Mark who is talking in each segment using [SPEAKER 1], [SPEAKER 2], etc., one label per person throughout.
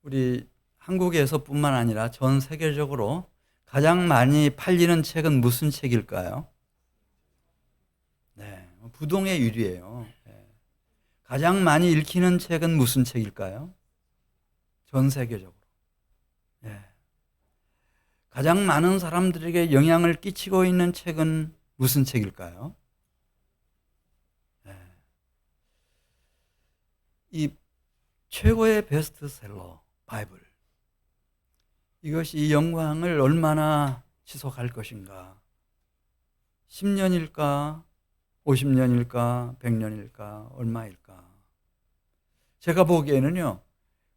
[SPEAKER 1] 우리 한국에서뿐만 아니라 전 세계적으로 가장 많이 팔리는 책은 무슨 책일까요? 네, 부동의 유리예요. 네. 가장 많이 읽히는 책은 무슨 책일까요? 전 세계적으로. 네. 가장 많은 사람들에게 영향을 끼치고 있는 책은 무슨 책일까요? 네. 이 최고의 베스트셀러 바이블, 이것이 이 영광을 얼마나 지속할 것인가? 10년일까? 50년일까? 100년일까? 얼마일까? 제가 보기에는요,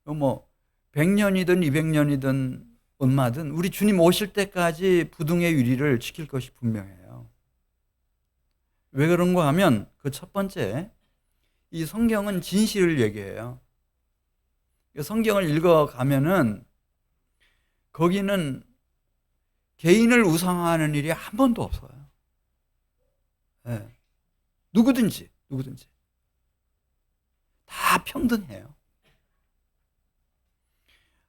[SPEAKER 1] 100년이든 200년이든 얼마든 우리 주님 오실 때까지 부둥의 유리를 지킬 것이 분명해요. 왜 그런가 하면 그 첫 번째, 이 성경은 진실을 얘기해요. 성경을 읽어가면은 거기는 개인을 우상화하는 일이 한 번도 없어요. 네. 누구든지 다 평등해요.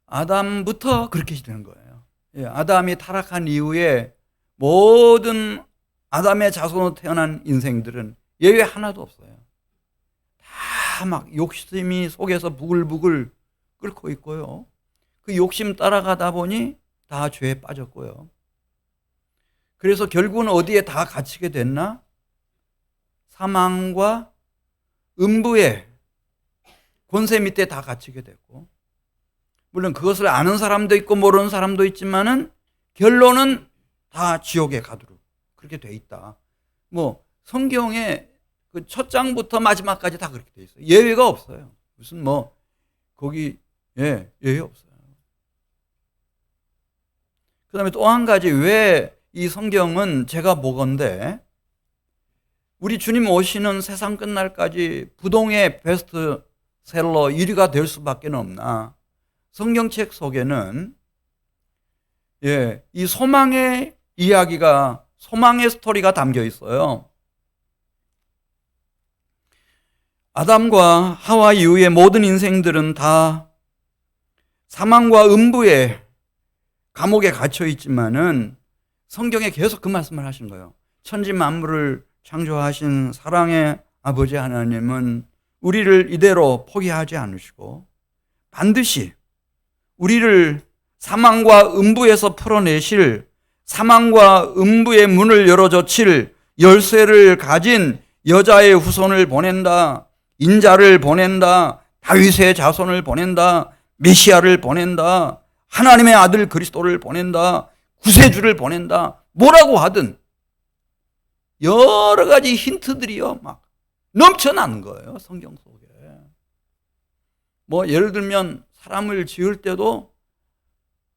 [SPEAKER 1] 아담부터 그렇게 되는 거예요. 아담이 타락한 이후에 모든 아담의 자손으로 태어난 인생들은 예외 하나도 없어요. 다 막 욕심이 속에서 부글부글 끓고 있고요. 그 욕심 따라가다 보니 다 죄에 빠졌고요. 그래서 결국은 어디에 다 갇히게 됐나? 사망과 음부의 권세 밑에 다 갇히게 됐고, 물론 그것을 아는 사람도 있고 모르는 사람도 있지만은 결론은 다 지옥에 가도록 그렇게 돼 있다. 성경에 그 첫 장부터 마지막까지 다 그렇게 돼 있어요. 예외가 없어요. 무슨 거기 예외 없어요. 그다음에 또 한 가지, 왜 이 성경은 제가 보건대 우리 주님 오시는 세상 끝날까지 부동의 베스트셀러 1위가 될 수밖에 없나? 성경책 속에는 이 소망의 이야기가, 소망의 스토리가 담겨 있어요. 아담과 하와 이후의 모든 인생들은 다 사망과 음부의 감옥에 갇혀 있지만은 성경에 계속 그 말씀을 하신 거예요. 천지 만물을 창조하신 사랑의 아버지 하나님은 우리를 이대로 포기하지 않으시고 반드시 우리를 사망과 음부에서 풀어내실, 사망과 음부의 문을 열어젖힐 열쇠를 가진 여자의 후손을 보낸다, 인자를 보낸다, 다윗의 자손을 보낸다, 메시아를 보낸다, 하나님의 아들 그리스도를 보낸다, 구세주를 보낸다, 뭐라고 하든 여러 가지 힌트들이요 막 넘쳐나는 거예요, 성경 속에. 예를 들면 사람을 지을 때도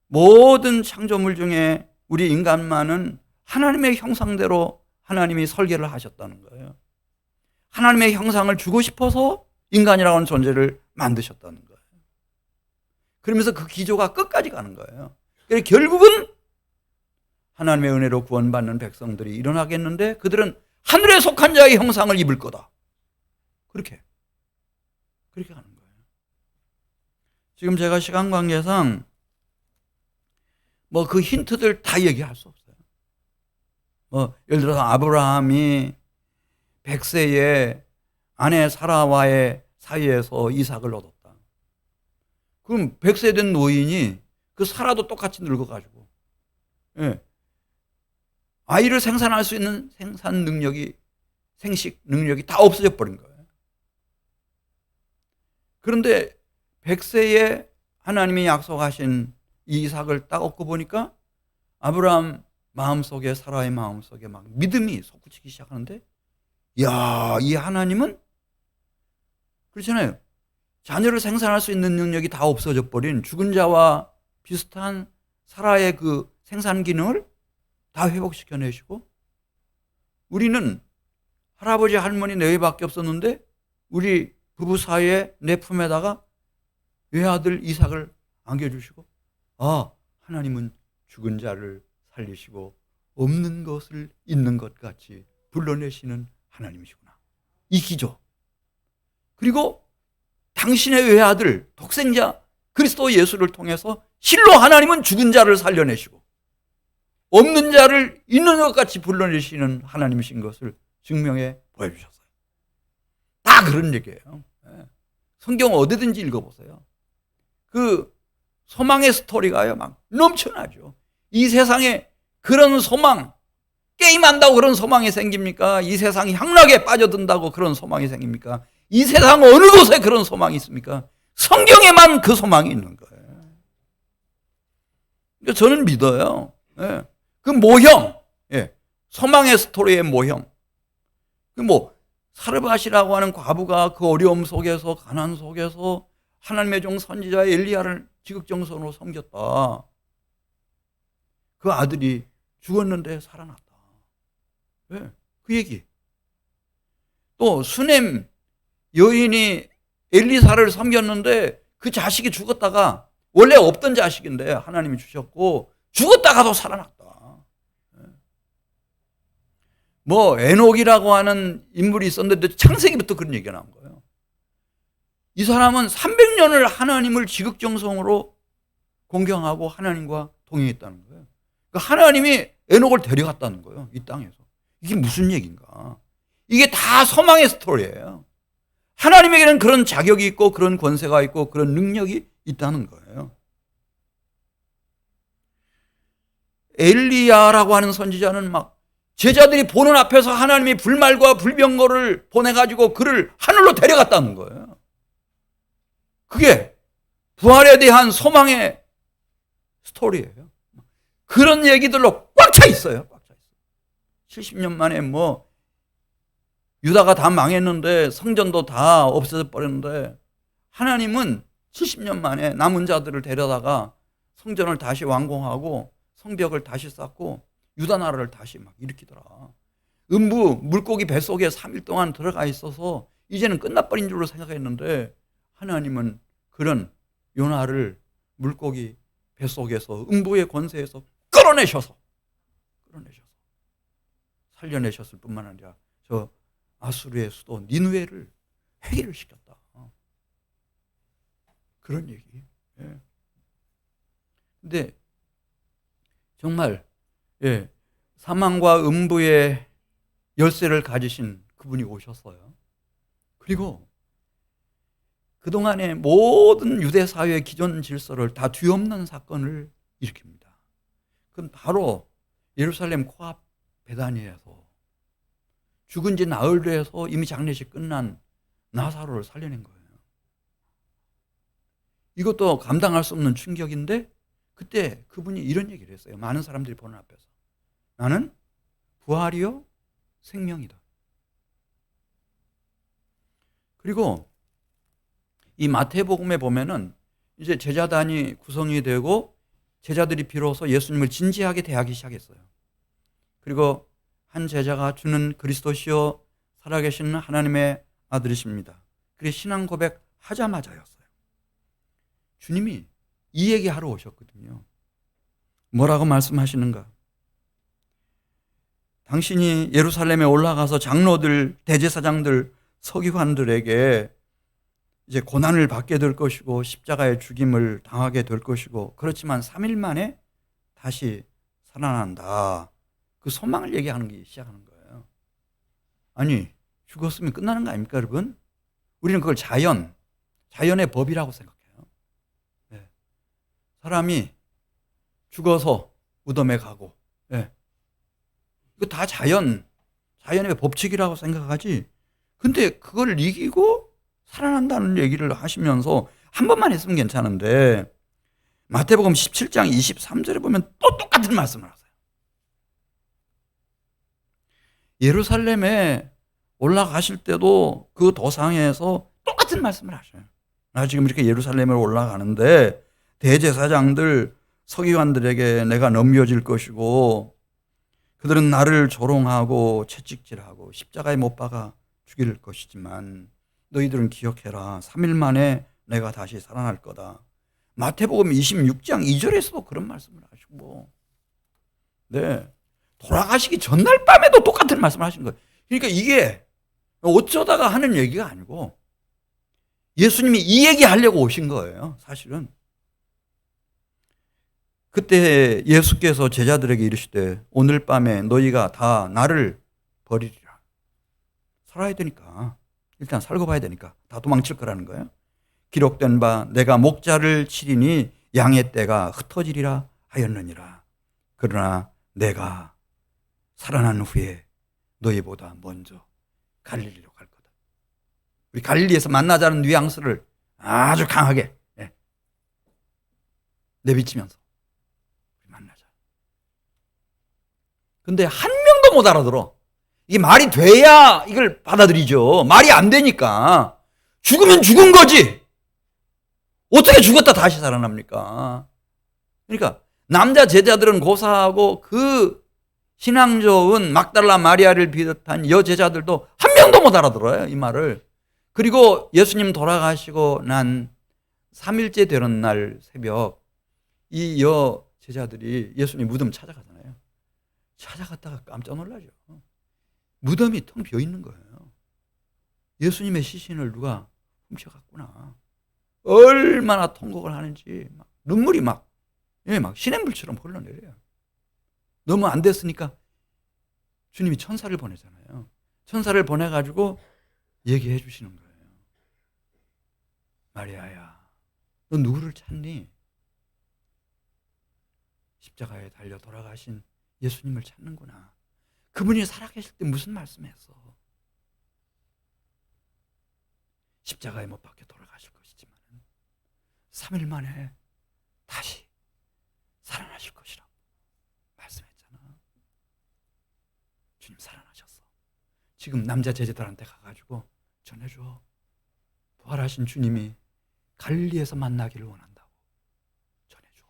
[SPEAKER 1] 모든 창조물 중에 우리 인간만은 하나님의 형상대로 하나님이 설계를 하셨다는 거예요. 하나님의 형상을 주고 싶어서 인간이라고 하는 존재를 만드셨다는 거예요. 그러면서 그 기조가 끝까지 가는 거예요. 그래서 결국은 하나님의 은혜로 구원받는 백성들이 일어나겠는데 그들은 하늘에 속한 자의 형상을 입을 거다. 그렇게 가는 거예요. 지금 제가 시간 관계상 그 힌트들 다 얘기할 수 없어요. 예를 들어서 아브라함이 100세에 아내 사라와의 사이에서 이삭을 얻었다. 그럼 100세 된 노인이 그 사라도 똑같이 늙어가지고 아이를 생산할 수 있는 생산 능력이, 생식 능력이 다 없어져 버린 거예요. 그런데 100세에 하나님이 약속하신 이 이삭을 딱 얻고 보니까 아브라함 마음속에, 사라의 마음속에 막 믿음이 솟구치기 시작하는데, 이야, 이 하나님은 그렇잖아요. 자녀를 생산할 수 있는 능력이 다 없어져 버린 죽은 자와 비슷한 사라의 그 생산 기능을 다 회복시켜내시고, 우리는 할아버지 할머니 네외밖에 없었는데 우리 부부 사이에 내 품에다가 외아들 이삭을 안겨주시고, 하나님은 죽은 자를 살리시고 없는 것을 있는 것 같이 불러내시는 하나님이시구나, 이 기조. 그리고 당신의 외아들 독생자, 그리스도 예수를 통해서 실로 하나님은 죽은 자를 살려내시고 없는 자를 있는 것 같이 불러내시는 하나님이신 것을 증명해 보여주셨어요. 다 그런 얘기예요. 성경 어디든지 읽어보세요. 그 소망의 스토리가요, 막 넘쳐나죠. 이 세상에 그런 소망, 게임한다고 그런 소망이 생깁니까? 이 세상이 향락에 빠져든다고 그런 소망이 생깁니까? 이 세상 어느 곳에 그런 소망이 있습니까? 성경에만 그 소망이 있는 거예요. 그러니까 저는 믿어요. 그 모형, 소망의 스토리의 모형. 사르밧이라고 하는 과부가 그 어려움 속에서, 가난 속에서 하나님의 종 선지자 엘리야를 지극정성으로 섬겼다. 그 아들이 죽었는데 살아났다. 그 얘기. 또 수넴 여인이 엘리사를 섬겼는데 그 자식이 죽었다가, 원래 없던 자식인데 하나님이 주셨고 죽었다가도 살아났다. 에녹이라고 하는 인물이 있었는데 창세기부터 그런 얘기가 나온 거예요. 이 사람은 300년을 하나님을 지극정성으로 공경하고 하나님과 동행했다는 거예요. 그러니까 하나님이 에녹을 데려갔다는 거예요, 이 땅에서. 이게 무슨 얘기인가? 이게 다 소망의 스토리예요. 하나님에게는 그런 자격이 있고 그런 권세가 있고 그런 능력이 있다는 거예요. 엘리야라고 하는 선지자는 막 제자들이 보는 앞에서 하나님이 불말과 불병거를 보내가지고 그를 하늘로 데려갔다는 거예요. 그게 부활에 대한 소망의 스토리예요. 그런 얘기들로 꽉 차 있어요. 꽉 차 있어요. 70년 만에 유다가 다 망했는데 성전도 다 없어져 버렸는데 하나님은 70년 만에 남은 자들을 데려다가 성전을 다시 완공하고 성벽을 다시 쌓고 유다 나라를 다시 막 일으키더라. 음부 물고기 뱃속에 3일 동안 들어가 있어서 이제는 끝나버린 줄로 생각했는데 하나님은 그런 요나를 물고기 뱃속에서 음부의 권세에서 끌어내셔서 살려내셨을 뿐만 아니라 저 아수르의 수도 니느웨를 회개를 시켰다. 그런 얘기. 근데 정말 사망과 음부의 열쇠를 가지신 그분이 오셨어요. 그리고 그동안의 모든 유대 사회의 기존 질서를 다 뒤엎는 사건을 일으킵니다. 그건 바로 예루살렘 코앞 베다니에서 죽은 지 나흘 돼서 이미 장례식 끝난 나사로를 살려낸 거예요. 이것도 감당할 수 없는 충격인데 그때 그분이 이런 얘기를 했어요. 많은 사람들이 보는 앞에서. 나는 부활이요 생명이다. 그리고 이 마태복음에 보면은 이제 제자단이 구성이 되고 제자들이 비로소 예수님을 진지하게 대하기 시작했어요. 그리고 한 제자가 주는 그리스도시요 살아계신 하나님의 아들이십니다. 그게 신앙 고백하자마자였어요. 주님이 이 얘기하러 오셨거든요. 뭐라고 말씀하시는가? 당신이 예루살렘에 올라가서 장로들, 대제사장들, 서기관들에게 이제 고난을 받게 될 것이고 십자가의 죽임을 당하게 될 것이고 그렇지만 3일 만에 다시 살아난다. 그 소망을 얘기하는 시작하는 거예요. 아니, 죽었으면 끝나는 거 아닙니까, 여러분? 우리는 그걸 자연의 법이라고 생각해요. 사람이 죽어서 무덤에 가고, 이거 다 자연의 법칙이라고 생각하지. 근데 그걸 이기고 살아난다는 얘기를 하시면서 한 번만 했으면 괜찮은데 마태복음 17장 23절에 보면 또 똑같은 말씀을 하세요. 예루살렘에 올라가실 때도 그 도상에서 똑같은 말씀을 하셔요. 나 지금 이렇게 예루살렘에 올라가는데 대제사장들, 서기관들에게 내가 넘겨질 것이고 그들은 나를 조롱하고 채찍질하고 십자가에 못 박아 죽일 것이지만 너희들은 기억해라. 3일 만에 내가 다시 살아날 거다. 마태복음 26장 2절에서도 그런 말씀을 하시고 돌아가시기 전날 밤에도 똑같은 말씀을 하신 거예요. 그러니까 이게 어쩌다가 하는 얘기가 아니고 예수님이 이 얘기 하려고 오신 거예요. 사실은 그때 예수께서 제자들에게 이르시되 오늘 밤에 너희가 다 나를 버리리라. 살아야 되니까, 일단 살고 봐야 되니까 다 도망칠 거라는 거예요. 기록된 바 내가 목자를 치리니 양의 떼가 흩어지리라 하였느니라. 그러나 내가 살아난 후에 너희보다 먼저 갈릴리로 갈 거다. 우리 갈릴리에서 만나자는 뉘앙스를 아주 강하게 내비치면서 만나자. 근데 한 명도 못 알아들어. 이게 말이 돼야 이걸 받아들이죠. 말이 안 되니까 죽으면 죽은 거지. 어떻게 죽었다 다시 살아납니까? 그러니까 남자 제자들은 고사하고 그 신앙 좋은 막달라 마리아를 비롯한 여제자들도 한 명도 못 알아들어요, 이 말을. 그리고 예수님 돌아가시고 난 3일째 되는 날 새벽 이 여제자들이 예수님 무덤 찾아가잖아요. 찾아갔다가 깜짝 놀라죠. 무덤이 텅 비어 있는 거예요. 예수님의 시신을 누가 훔쳐갔구나. 얼마나 통곡을 하는지 막 눈물이 막 시냇물처럼 흘러내려요. 너무 안 됐으니까 주님이 천사를 보내잖아요. 천사를 보내가지고 얘기해 주시는 거예요. 마리아야, 너 누구를 찾니? 십자가에 달려 돌아가신 예수님을 찾는구나. 그분이 살아계실 때 무슨 말씀했어? 십자가에 못 박혀 돌아가실 것이지만 3일 만에 다시 살아나실 것이라고 말씀했잖아. 주님 살아나셨어. 지금 남자 제자들한테 가가지고 전해줘. 부활하신 주님이 갈릴리에서 만나기를 원한다고 전해줘.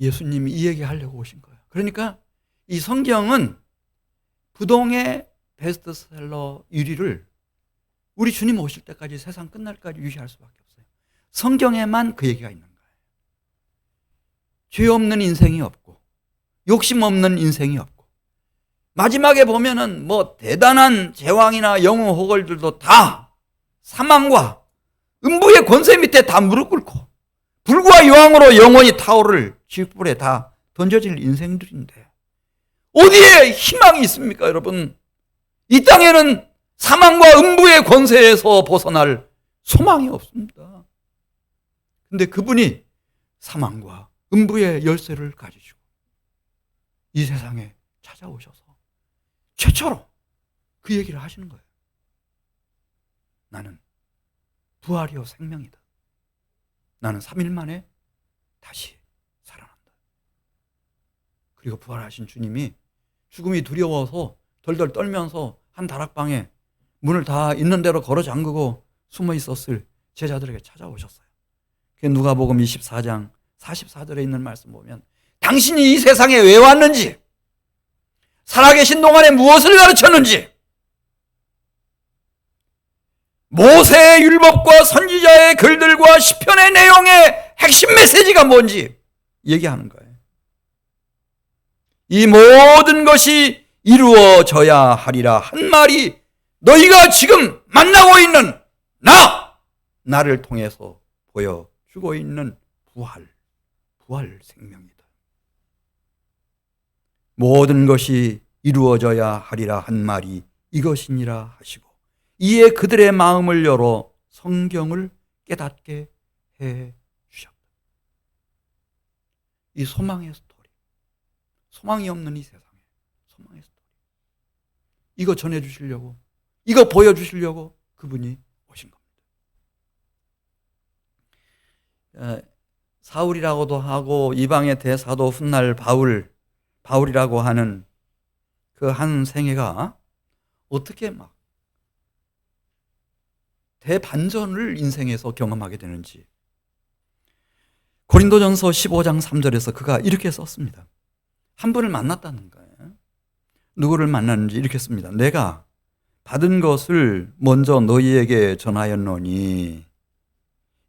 [SPEAKER 1] 예수님이 이 얘기하려고 오신 거예요. 그러니까 이 성경은 부동의 베스트셀러 1위를 우리 주님 오실 때까지, 세상 끝날까지 유지할 수밖에 없어요. 성경에만 그 얘기가 있는 거예요. 죄 없는 인생이 없고 욕심 없는 인생이 없고, 마지막에 보면은 뭐 대단한 제왕이나 영웅 호걸들도 다 사망과 음부의 권세 밑에 다 무릎 꿇고 불과 유황으로 영원히 타오를 지옥불에 다 던져질 인생들인데 어디에 희망이 있습니까, 여러분? 이 땅에는 사망과 음부의 권세에서 벗어날 소망이 없습니다. 근데 그분이 사망과 음부의 열쇠를 가지시고 이 세상에 찾아오셔서 최초로 그 얘기를 하시는 거예요. 나는 부활이요 생명이다. 나는 3일 만에 다시 살아난다. 그리고 부활하신 주님이 죽음이 두려워서 덜덜 떨면서 한 다락방에 문을 다 있는 대로 걸어 잠그고 숨어 있었을 제자들에게 찾아오셨어요. 그 누가복음 24장 44절에 있는 말씀 보면 당신이 이 세상에 왜 왔는지, 살아계신 동안에 무엇을 가르쳤는지, 모세의 율법과 선지자의 글들과 시편의 내용의 핵심 메시지가 뭔지 얘기하는 거예요. 이 모든 것이 이루어져야 하리라 한 말이 너희가 지금 만나고 있는 나를 통해서 보여주고 있는 부활 생명이다. 모든 것이 이루어져야 하리라 한 말이 이것이니라 하시고 이에 그들의 마음을 열어 성경을 깨닫게 해 주셨다. 이 소망의 스토리, 소망이 없는 이 세상에 소망의 스토리, 이거 전해주시려고, 이거 보여주시려고 그분이 오신 겁니다. 사울이라고도 하고 이방의 대사도 훗날 바울이라고 하는 그 한 생애가 어떻게 막 대반전을 인생에서 경험하게 되는지 고린도전서 15장 3절에서 그가 이렇게 썼습니다. 한 분을 만났다는 거예요. 누구를 만났는지 이렇게 씁니다. 내가 받은 것을 먼저 너희에게 전하였노니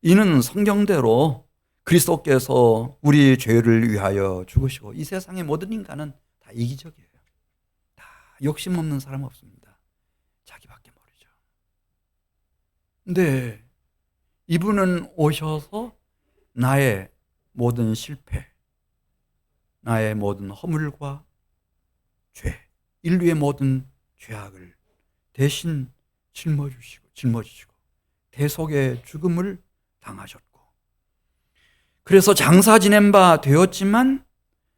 [SPEAKER 1] 이는 성경대로 그리스도께서 우리 죄를 위하여 죽으시고, 이 세상의 모든 인간은 다 이기적이에요. 다 욕심 없는 사람 없습니다. 자기밖에 모르죠. 근데 이분은 오셔서 나의 모든 실패, 나의 모든 허물과 죄, 인류의 모든 죄악을 대신 짊어지시고 대속의 죽음을 당하셨고, 그래서 장사 지낸 바 되었지만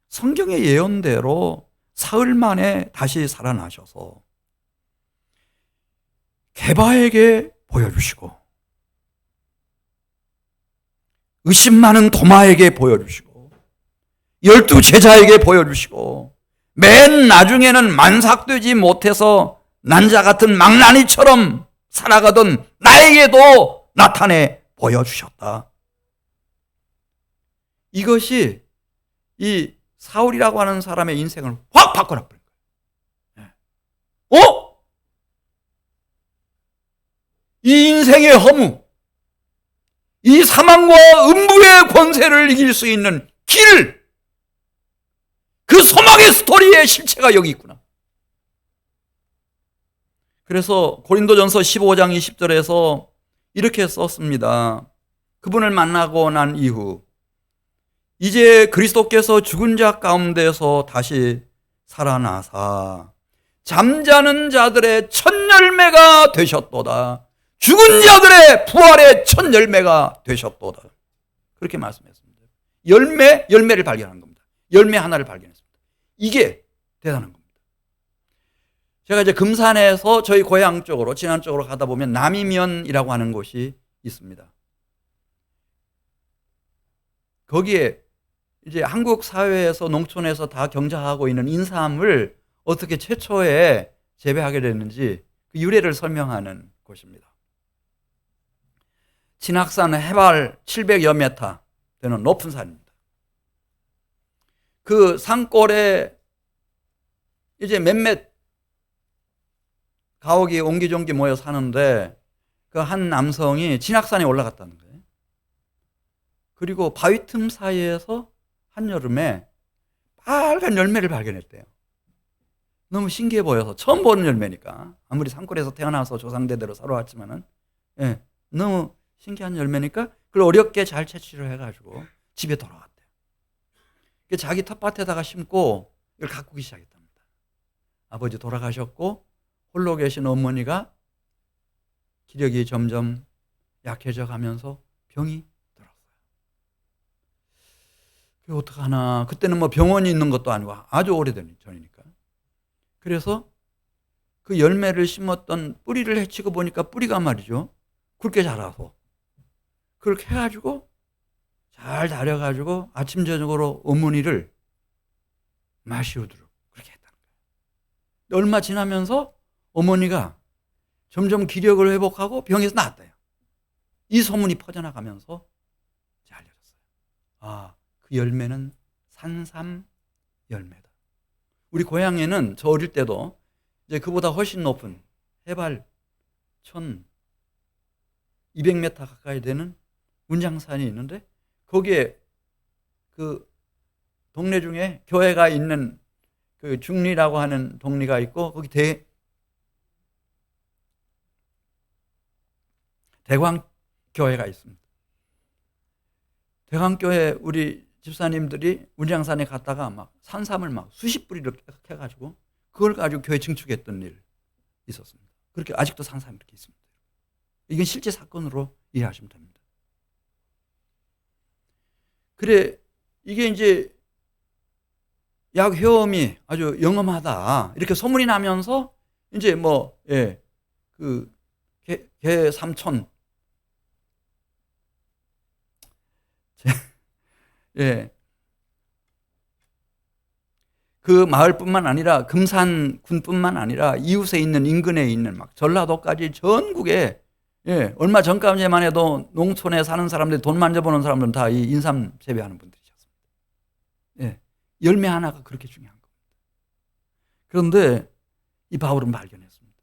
[SPEAKER 1] 성경의 예언대로 사흘 만에 다시 살아나셔서 게바에게 보여주시고 의심 많은 도마에게 보여주시고 12 제자에게 보여주시고 맨 나중에는 만삭되지 못해서 난자 같은 망나니처럼 살아가던 나에게도 나타내 보여주셨다. 이것이 이 사울이라고 하는 사람의 인생을 확 바꿔놔버린 거예요. 이 인생의 허무, 이 사망과 음부의 권세를 이길 수 있는 길, 그 소망의 스토리의 실체가 여기 있구나. 그래서 고린도전서 15장 20절에서 이렇게 썼습니다. 그분을 만나고 난 이후 이제 그리스도께서 죽은 자 가운데서 다시 살아나사 잠자는 자들의 첫 열매가 되셨도다. 죽은 자들의 부활의 첫 열매가 되셨도다. 그렇게 말씀했습니다. 열매를 발견한 겁니다. 열매 하나를 발견했습니다. 이게 대단한 겁니다. 제가 이제 금산에서 저희 고향 쪽으로, 진안 쪽으로 가다 보면 남이면이라고 하는 곳이 있습니다. 거기에 이제 한국 사회에서 농촌에서 다 경작하고 있는 인삼을 어떻게 최초에 재배하게 됐는지 그 유래를 설명하는 곳입니다. 진학산 해발 700여 미터 되는 높은 산입니다. 그 산골에 이제 몇몇 가옥이 옹기종기 모여 사는데 그 한 남성이 진학산에 올라갔다는 거예요. 그리고 바위 틈 사이에서 한여름에 빨간 열매를 발견했대요. 너무 신기해 보여서, 처음 보는 열매니까, 아무리 산골에서 태어나서 조상대대로 살아왔지만은, 너무 신기한 열매니까 그걸 어렵게 잘 채취를 해가지고 집에 돌아왔대요. 자기 텃밭에다가 심고 이걸 가꾸기 시작했답니다. 아버지 돌아가셨고 홀로 계신 어머니가 기력이 점점 약해져 가면서 병이 들었어요. 그게 어떡하나. 그때는 뭐 병원이 있는 것도 아니고 아주 오래된 전이니까. 그래서 그 열매를 심었던 뿌리를 헤치고 보니까 뿌리가 말이죠, 굵게 자라서 그렇게 해가지고 잘 다려가지고 아침 저녁으로 어머니를 마시우도록 그렇게 했다는 거예요. 얼마 지나면서 어머니가 점점 기력을 회복하고 병에서 나았대요. 이 소문이 퍼져나가면서 알려졌어요. 그 열매는 산삼 열매다. 우리 고향에는 저 어릴 때도 이제 그보다 훨씬 높은 해발 1200m 가까이 되는 운장산이 있는데, 거기에 그 동네 중에 교회가 있는 그 중리라고 하는 동리가 있고, 거기 대광교회가 있습니다. 대광교회 우리 집사님들이 운장산에 갔다가 막 산삼을 막 수십 뿌리를 해가지고 그걸 가지고 교회 증축했던 일 있었습니다. 그렇게 아직도 산삼이 이렇게 있습니다. 이건 실제 사건으로 이해하시면 됩니다. 그래, 이게 이제 약 효험이 아주 영험하다 이렇게 소문이 나면서 이제 그 개 삼촌 그 마을뿐만 아니라 금산군뿐만 아니라 이웃에 있는 인근에 있는 막 전라도까지 전국에 얼마 전까지만 해도 농촌에 사는 사람들, 돈 만져보는 사람들은 다 이 인삼 재배하는 분들이셨습니다. 열매 하나가 그렇게 중요한 겁니다. 그런데 이 바울은 발견했습니다.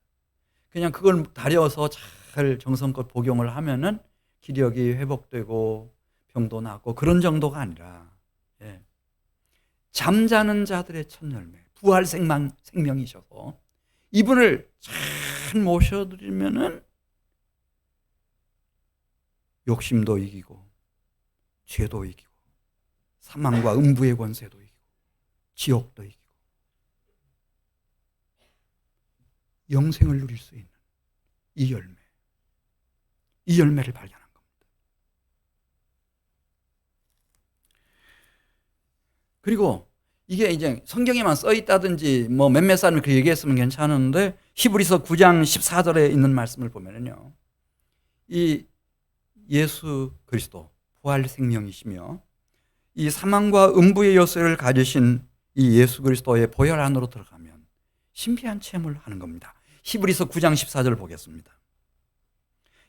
[SPEAKER 1] 그냥 그걸 다려서 잘 정성껏 복용을 하면은 기력이 회복되고 병도 낫고 그런 정도가 아니라, 잠자는 자들의 첫 열매, 부활 생명이셔서 이분을 잘 모셔드리면은 욕심도 이기고 죄도 이기고 사망과 음부의 권세도 이기고 지옥도 이기고 영생을 누릴 수 있는 이 열매를 발견한 겁니다. 그리고 이게 이제 성경에만 써 있다든지 뭐 몇몇 사람이 그 얘기했으면 괜찮은데 히브리서 9장 14절에 있는 말씀을 보면요, 이 예수 그리스도 부활 생명이시며 이 사망과 음부의 열쇠를 가지신 이 예수 그리스도의 보혈 안으로 들어가면 신비한 체험을 하는 겁니다. 히브리서 9장 14절 보겠습니다.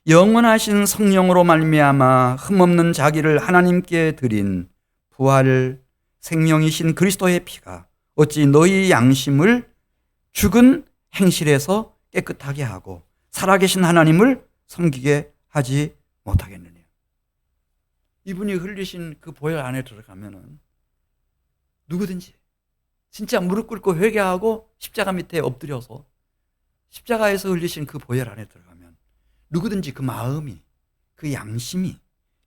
[SPEAKER 1] 영원하신 성령으로 말미암아 흠없는 자기를 하나님께 드린 부활 생명이신 그리스도의 피가 어찌 너희 양심을 죽은 행실에서 깨끗하게 하고 살아계신 하나님을 섬기게 하지 못하겠느냐. 이분이 흘리신 그 보혈 안에 들어가면은 누구든지 진짜 무릎 꿇고 회개하고 십자가 밑에 엎드려서 십자가에서 흘리신 그 보혈 안에 들어가면 누구든지 그 마음이, 그 양심이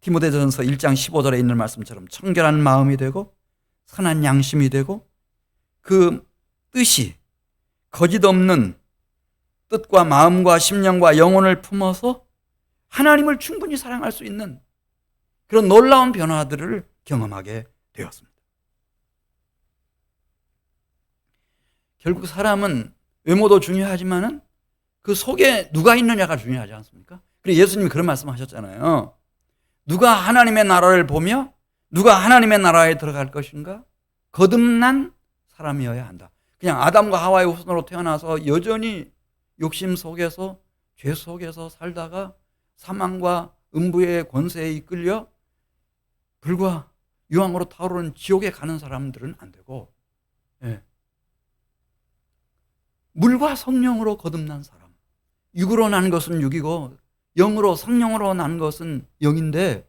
[SPEAKER 1] 디모데전서 1장 15절에 있는 말씀처럼 청결한 마음이 되고 선한 양심이 되고 그 뜻이 거짓 없는 뜻과 마음과 심령과 영혼을 품어서 하나님을 충분히 사랑할 수 있는 그런 놀라운 변화들을 경험하게 되었습니다. 결국 사람은 외모도 중요하지만은 그 속에 누가 있느냐가 중요하지 않습니까? 그리고 예수님이 그런 말씀하셨잖아요. 누가 하나님의 나라를 보며 누가 하나님의 나라에 들어갈 것인가? 거듭난 사람이어야 한다. 그냥 아담과 하와의 후손으로 태어나서 여전히 욕심 속에서 죄 속에서 살다가 사망과 음부의 권세에 이끌려 불과 유황으로 타오르는 지옥에 가는 사람들은 안 되고, 물과 성령으로 거듭난 사람, 육으로 난 것은 육이고 영으로 성령으로 난 것은 영인데,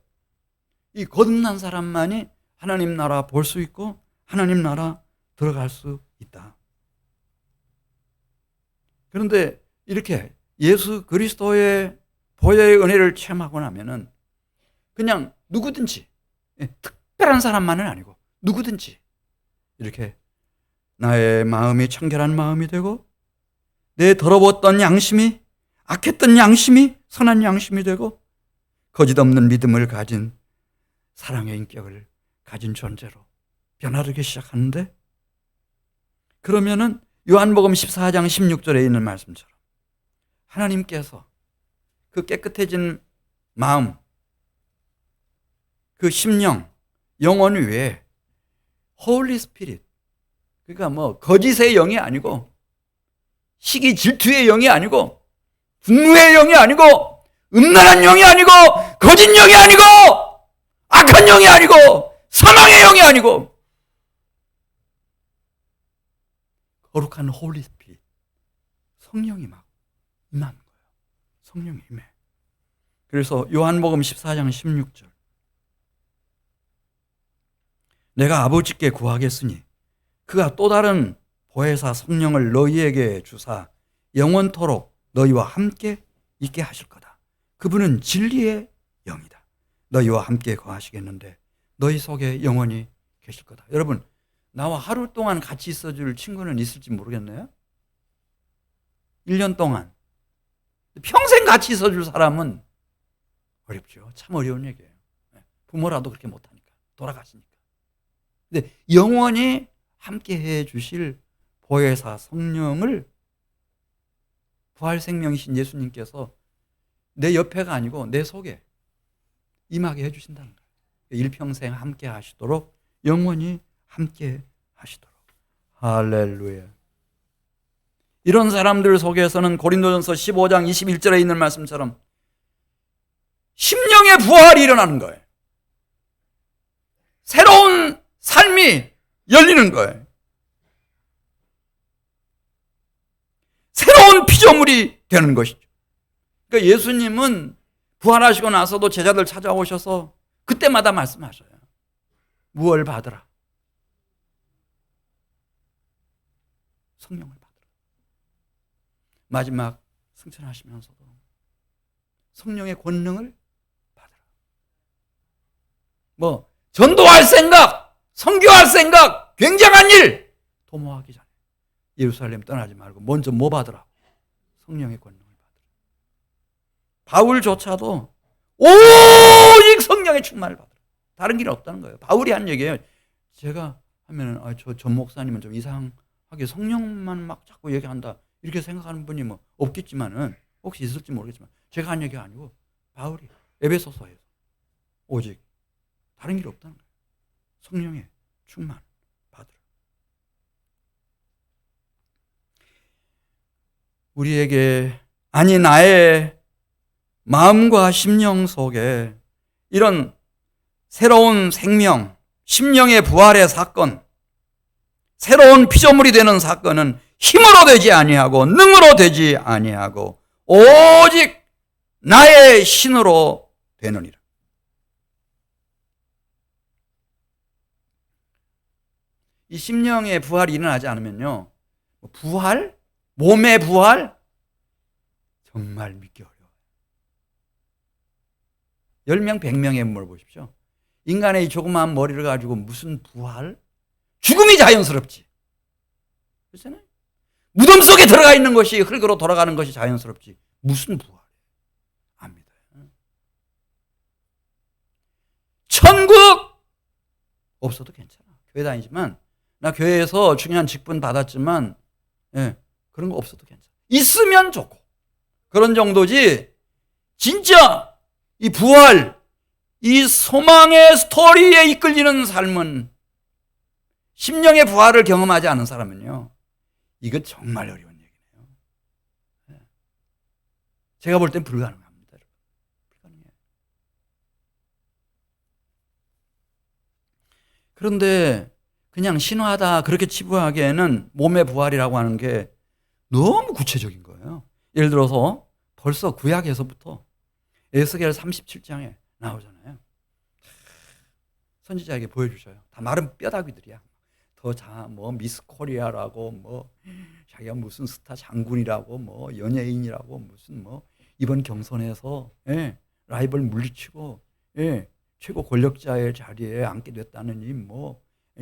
[SPEAKER 1] 이 거듭난 사람만이 하나님 나라 볼 수 있고 하나님 나라 들어갈 수 있다. 그런데 이렇게 예수 그리스도의 보혈의 은혜를 체험하고 나면은 그냥 누구든지, 특별한 사람만은 아니고 누구든지 이렇게 나의 마음이 청결한 마음이 되고 내 더러웠던 양심이, 악했던 양심이 선한 양심이 되고 거짓 없는 믿음을 가진 사랑의 인격을 가진 존재로 변화되기 시작하는데, 그러면은 요한복음 14장 16절에 있는 말씀처럼 하나님께서 그 깨끗해진 마음, 그 심령, 영혼 위에 홀리 스피릿, 그러니까 뭐 거짓의 영이 아니고 시기 질투의 영이 아니고 분노의 영이 아니고 음란한 영이 아니고 거짓 영이 아니고 악한 영이 아니고 사망의 영이 아니고 거룩한 홀리 스피릿, 성령이 막 임하는 거예요. 성령이 임해. 그래서 요한복음 14장 16절, 내가 아버지께 구하겠으니 그가 또 다른 보혜사 성령을 너희에게 주사 영원토록 너희와 함께 있게 하실 거다. 그분은 진리의 영이다. 너희와 함께 거하시겠는데 너희 속에 영원히 계실 거다. 여러분, 나와 하루 동안 같이 있어줄 친구는 있을지 모르겠네요. 1년 동안. 평생 같이 있어줄 사람은 어렵죠. 참 어려운 얘기예요. 부모라도 그렇게 못하니까. 돌아가시니까. 근데 영원히 함께 해 주실 보혜사 성령을 부활 생명이신 예수님께서 내 옆에가 아니고 내 속에 임하게 해 주신다는 거예요. 일평생 함께 하시도록, 영원히 함께 하시도록. 할렐루야. 이런 사람들 속에서는 고린도전서 15장 21절에 있는 말씀처럼 심령의 부활이 일어나는 거예요. 새로운 삶이 열리는 거예요. 새로운 피조물이 되는 것이죠. 그러니까 예수님은 부활하시고 나서도 제자들 찾아오셔서 그때마다 말씀하셔요. 무엇을 받으라? 성령을 받으라. 마지막 승천하시면서도 성령의 권능을 받으라. 전도할 생각, 선교할 생각, 굉장한 일 도모하기 전에 예루살렘 떠나지 말고 먼저 뭐 받으라고? 성령의 권능을 받으라. 바울조차도 오직 성령의 충만을 받으라. 다른 길은 없다는 거예요. 바울이 한 얘기예요. 제가 하면은 저 전 목사님은 좀 이상하게 성령만 막 자꾸 얘기한다 이렇게 생각하는 분이 없겠지만은 혹시 있을지 모르겠지만 제가 한 얘기가 아니고 바울이 에베소서에서 오직 다른 길이 없다는 거예요. 성령의 충만 받으라. 우리에게 아니 나의 마음과 심령 속에 이런 새로운 생명, 심령의 부활의 사건, 새로운 피조물이 되는 사건은 힘으로 되지 아니하고 능으로 되지 아니하고 오직 나의 신으로 되느니라. 이 심령의 부활이 일어나지 않으면요, 부활? 몸의 부활? 정말 믿기 어려워요. 10명, 100명의 물어보십시오. 인간의 이 조그마한 머리를 가지고 무슨 부활? 죽음이 자연스럽지. 그렇잖아요? 무덤 속에 들어가 있는 것이 흙으로 돌아가는 것이 자연스럽지. 무슨 부활? 안 믿어요. 천국! 없어도 괜찮아. 교회 다니지만 나 교회에서 중요한 직분 받았지만 그런 거 없어도 괜찮아. 있으면 좋고 그런 정도지. 진짜 이 부활, 이 소망의 스토리에 이끌리는 삶은 심령의 부활을 경험하지 않은 사람은요, 이건 정말 어려운 얘기네요. 제가 볼 땐 불가능합니다. 불가능해요. 그런데 그냥 신화다 그렇게 치부하기에는 몸의 부활이라고 하는 게 너무 구체적인 거예요. 예를 들어서 벌써 구약에서부터 에스겔 37장에 나오잖아요. 선지자에게 보여주셔요. 다 마른 뼈다귀들이야. 미스 코리아라고 자기가 무슨 스타 장군이라고 연예인이라고 무슨 이번 경선에서 라이벌 물리치고 최고 권력자의 자리에 앉게 됐다느니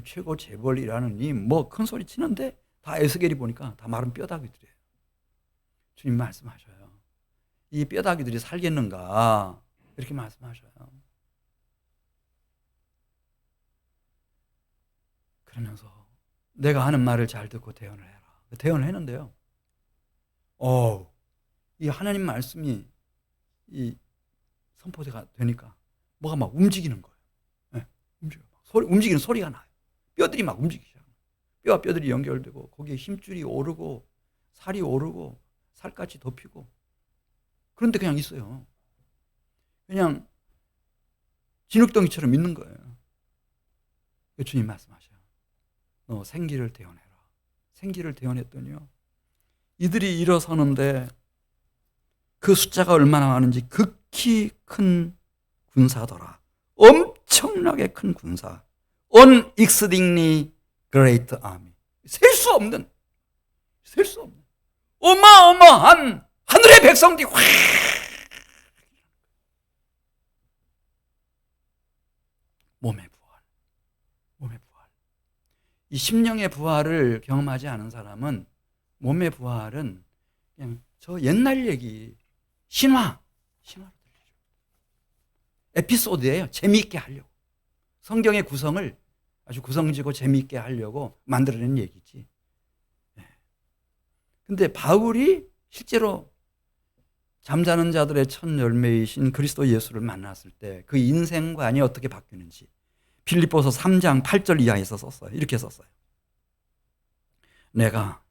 [SPEAKER 1] 최고 재벌이라느니 큰 소리 치는데 다 에스겔이 보니까 다 마른 뼈다귀들이에요. 주님 말씀하셔요. 이 뼈다귀들이 살겠는가? 이렇게 말씀하셔요. 그러면서 내가 하는 말을 잘 듣고 대언을 해라. 대언을 했는데요. 이 하나님 말씀이 이 선포가 되니까 뭐가 막 움직이는 거예요. 움직여. 움직이는 소리가 나요. 뼈들이 막 움직이죠. 뼈와 뼈들이 연결되고 거기에 힘줄이 오르고 살이 오르고 살갗이 덮이고 그런데 그냥 있어요. 그냥 진흙덩이처럼 있는 거예요. 주님 말씀하셔요. 너 생기를 대언해라. 생기를 대언했더니요, 이들이 일어서는데 그 숫자가 얼마나 많은지 극히 큰 군사더라. 엄청나게 큰 군사. unexceedingly great army. 셀 수 없는 어마어마한 하늘의 백성들이 확 몸의 부활. 이 심령의 부활을 경험하지 않은 사람은 몸의 부활은 그냥 저 옛날 얘기, 신화로 들리죠. 에피소드예요. 재미있게 하려고. 성경의 구성을 아주 구성지고 재미있게 하려고 만들어낸 얘기지. 근데 바울이 실제로 잠자는 자들의 첫 열매이신 그리스도 예수를 만났을 때 그 인생관이 어떻게 바뀌는지 빌립보서 3장 8절 이하에서 썼어요. 이렇게 썼어요. 내가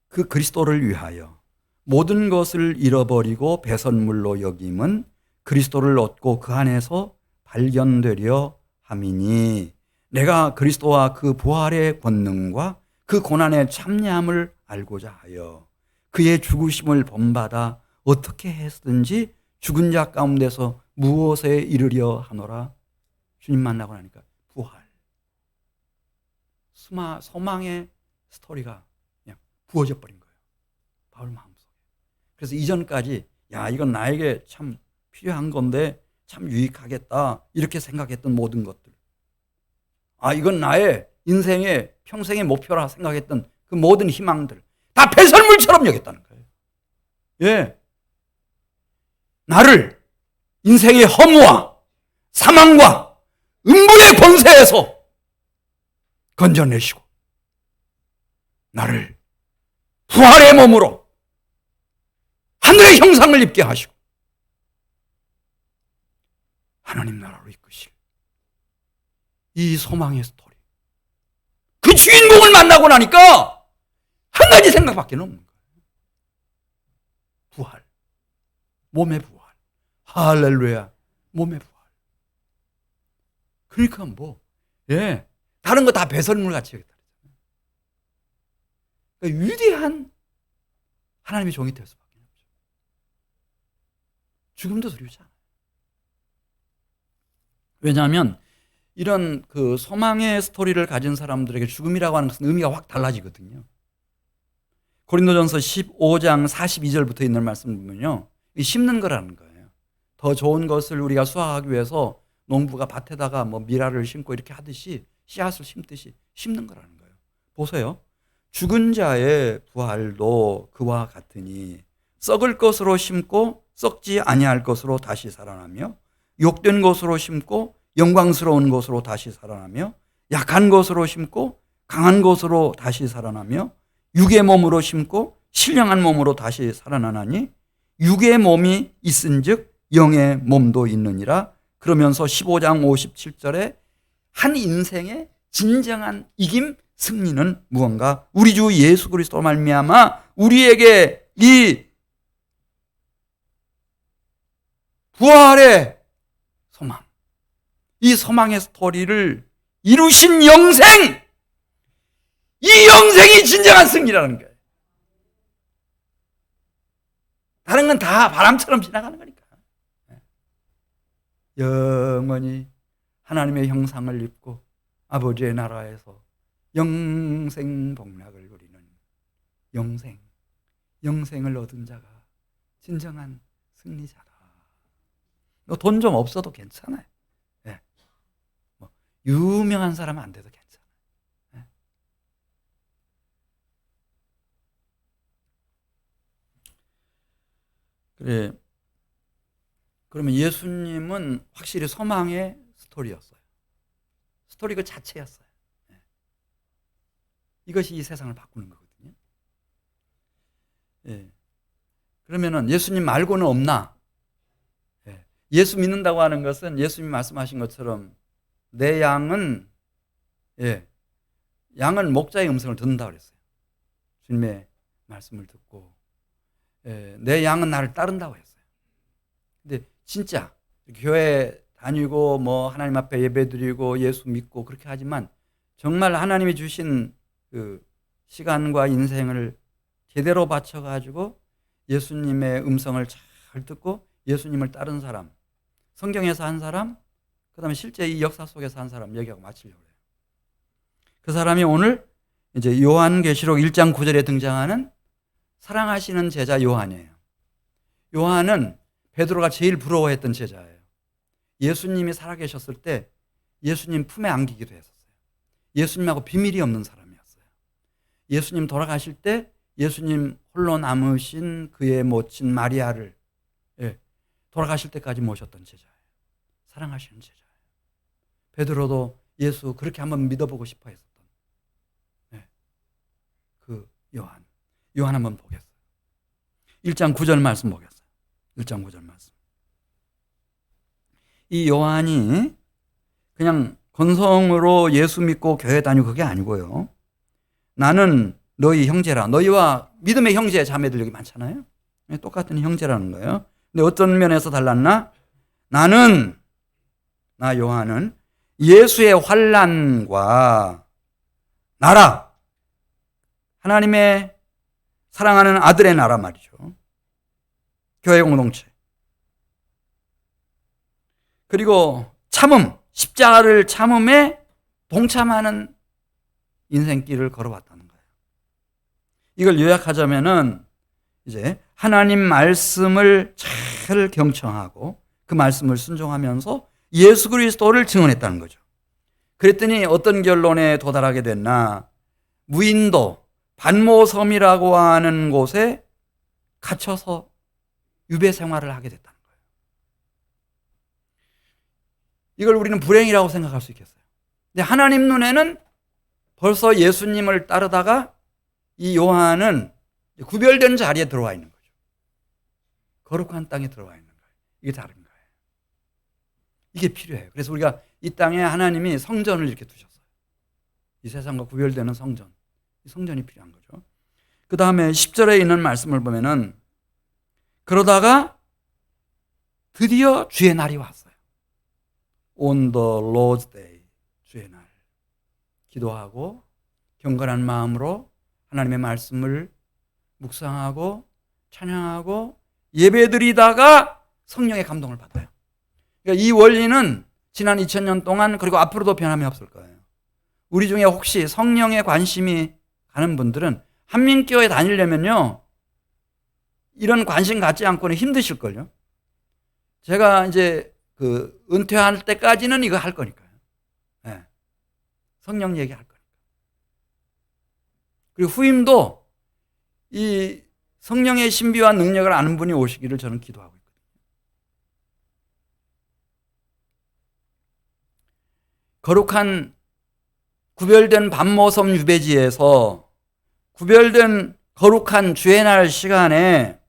[SPEAKER 1] 그 그리스도를 위하여 모든 것을 잃어버리고 배설물로 여김은 그리스도를 얻고 그 안에서 발견되려 함이니 내가 그리스도와 그 부활의 권능과 그 고난의 참여함을 알고자 하여 그의 죽으심을 본받아 어떻게 했든지 죽은 자 가운데서 무엇에 이르려 하노라. 주님 만나고 나니까 부활, 소망의 스토리가 그냥 부어져 버린 거예요. 바울 마음속에. 그래서 이전까지 이건 나에게 참 필요한 건데 참 유익하겠다 이렇게 생각했던 모든 것들, 이건 나의 인생의 평생의 목표라 생각했던 그 모든 희망들 다 배설물처럼 여겼다는 거예요. 예, 나를 인생의 허무와 사망과 음부의 권세에서 건져내시고 나를 부활의 몸으로 하늘의 형상을 입게 하시고 하나님 나라로 이끄실 이 소망의 스토리, 그 주인공을 만나고 나니까 한 가지 생각밖에 없는 거예요. 부활, 몸의 부활. 할렐루야, 몸의 부활. 그러니까 다른 거 다 배설물 같이 여겼다. 그러니까 위대한 하나님의 종이 될 수밖에 없죠. 죽음도 두려우지 않아요. 왜냐하면 이런 그 소망의 스토리를 가진 사람들에게 죽음이라고 하는 것은 의미가 확 달라지거든요. 고린도전서 15장 42절부터 있는 말씀을 보면요, 심는 거라는 거예요. 더 좋은 것을 우리가 수확하기 위해서 농부가 밭에다가 미라를 심고 이렇게 하듯이 씨앗을 심듯이 심는 거라는 거예요. 보세요. 죽은 자의 부활도 그와 같으니 썩을 것으로 심고 썩지 아니할 것으로 다시 살아나며, 욕된 것으로 심고 영광스러운 것으로 다시 살아나며, 약한 것으로 심고 강한 것으로 다시 살아나며, 육의 몸으로 심고 신령한 몸으로 다시 살아나나니 육의 몸이 있은즉 영의 몸도 있느니라. 그러면서 15장 57절에 한 인생의 진정한 이김, 승리는 무언가? 우리 주 예수 그리스도로 말미암아 우리에게 이 부활의 소망, 이 소망의 스토리를 이루신 영생, 이 영생이 진정한 승리라는 거예요. 다른 건 다 바람처럼 지나가는 거니까. 영원히 하나님의 형상을 입고 아버지의 나라에서 영생 복락을 누리는 영생을 얻은 자가 진정한 승리자다. 돈 좀 없어도 괜찮아요. 유명한 사람은 안 돼도 괜찮아요. 그래. 그러면 예수님은 확실히 소망의 스토리였어요. 스토리 그 자체였어요. 이것이 이 세상을 바꾸는 거거든요. 그러면은 예수님 말고는 없나? 예수 믿는다고 하는 것은 예수님이 말씀하신 것처럼 내 양은 목자의 음성을 듣는다고 그랬어요. 주님의 말씀을 듣고 내 양은 나를 따른다고 했어요. 근데 진짜 교회 다니고 하나님 앞에 예배드리고 예수 믿고 그렇게 하지만 정말 하나님이 주신 그 시간과 인생을 제대로 바쳐가지고 예수님의 음성을 잘 듣고 예수님을 따른 사람, 성경에서 한 사람, 그 다음에 실제 이 역사 속에서 한 사람 얘기하고 마치려고 해요. 그 사람이 오늘 이제 요한계시록 1장 9절에 등장하는 사랑하시는 제자 요한이에요. 요한은 베드로가 제일 부러워했던 제자예요. 예수님이 살아계셨을 때 예수님 품에 안기기도 했었어요. 예수님하고 비밀이 없는 사람이었어요. 예수님 돌아가실 때 예수님 홀로 남으신 그의 모친 마리아를 돌아가실 때까지 모셨던 제자예요. 사랑하시는 제자예요. 베드로도 예수 그렇게 한번 믿어보고 싶어 했었던 그 요한 한번 보겠어요. 1장 9절 말씀 보겠어요. 1장 9절 말씀. 이 요한이 그냥 건성으로 예수 믿고 교회 다니고 그게 아니고요. 나는 너희 형제라. 너희와 믿음의 형제 자매들 여기 많잖아요. 똑같은 형제라는 거예요. 근데 어떤 면에서 달랐나? 나 요한은 예수의 환난과 나라, 하나님의 사랑하는 아들의 나라 말이죠. 교회 공동체. 그리고 참음, 십자가를 참음에 동참하는 인생길을 걸어왔다는 거예요. 이걸 요약하자면은 이제 하나님 말씀을 잘 경청하고 그 말씀을 순종하면서 예수 그리스도를 증언했다는 거죠. 그랬더니 어떤 결론에 도달하게 됐나? 무인도 반모섬이라고 하는 곳에 갇혀서 유배 생활을 하게 됐다는 거예요. 이걸 우리는 불행이라고 생각할 수 있겠어요. 근데 하나님 눈에는 벌써 예수님을 따르다가 이 요한은 구별된 자리에 들어와 있는 거죠. 거룩한 땅에 들어와 있는 거예요. 이게 다른 거예요. 이게 필요해요. 그래서 우리가 이 땅에 하나님이 성전을 이렇게 두셨어요. 이 세상과 구별되는 성전. 이 성전이 필요한 거죠. 그 다음에 10절에 있는 말씀을 보면은 그러다가 드디어 주의 날이 왔어요. On the Lord's Day. 주의 날. 기도하고 경건한 마음으로 하나님의 말씀을 묵상하고 찬양하고 예배드리다가 성령의 감동을 받아요. 그러니까 이 원리는 지난 2000년 동안 그리고 앞으로도 변함이 없을 거예요. 우리 중에 혹시 성령에 관심이 가는 분들은 한민교회 다니려면요, 이런 관심 갖지 않고는 힘드실걸요. 제가 이제 은퇴할 때까지는 이거 할 거니까요. 네. 성령 얘기할 거니까. 그리고 후임도 이 성령의 신비와 능력을 아는 분이 오시기를 저는 기도하고 있거든요. 거룩한 구별된 밤모섬 유배지에서 구별된 거룩한 주의 날 시간에